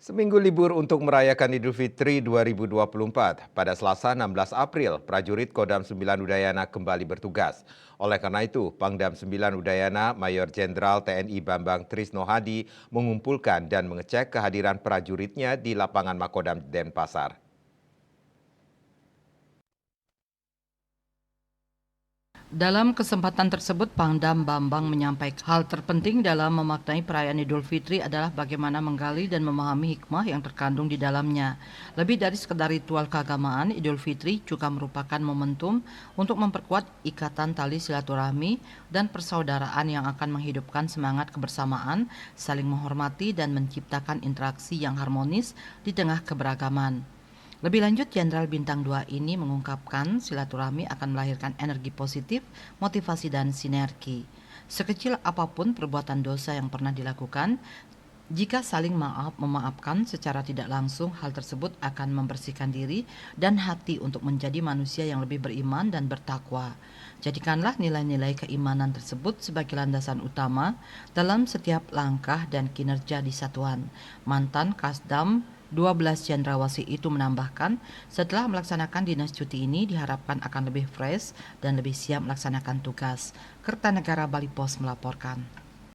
Seminggu libur untuk merayakan Idul Fitri 2024. Pada Selasa 16 April, prajurit Kodam 9 Udayana kembali bertugas. Oleh karena itu, Pangdam 9 Udayana Mayor Jenderal TNI Bambang Trisno Hadi mengumpulkan dan mengecek kehadiran prajuritnya di lapangan Makodam Denpasar. Dalam kesempatan tersebut, Pangdam Bambang menyampaikan hal terpenting dalam memaknai perayaan Idul Fitri adalah bagaimana menggali dan memahami hikmah yang terkandung di dalamnya. Lebih dari sekedar ritual keagamaan, Idul Fitri juga merupakan momentum untuk memperkuat ikatan tali silaturahmi dan persaudaraan yang akan menghidupkan semangat kebersamaan, saling menghormati dan menciptakan interaksi yang harmonis di tengah keberagaman. Lebih lanjut, Jenderal Bintang 2 ini mengungkapkan silaturahmi akan melahirkan energi positif, motivasi, dan sinergi. Sekecil apapun perbuatan dosa yang pernah dilakukan, jika saling memaafkan secara tidak langsung, hal tersebut akan membersihkan diri dan hati untuk menjadi manusia yang lebih beriman dan bertakwa. Jadikanlah nilai-nilai keimanan tersebut sebagai landasan utama dalam setiap langkah dan kinerja di satuan. Mantan Kasdam 12 Cendrawasih itu menambahkan, setelah melaksanakan dinas cuti ini diharapkan akan lebih fresh dan lebih siap melaksanakan tugas. Kertanegara Bali Pos melaporkan.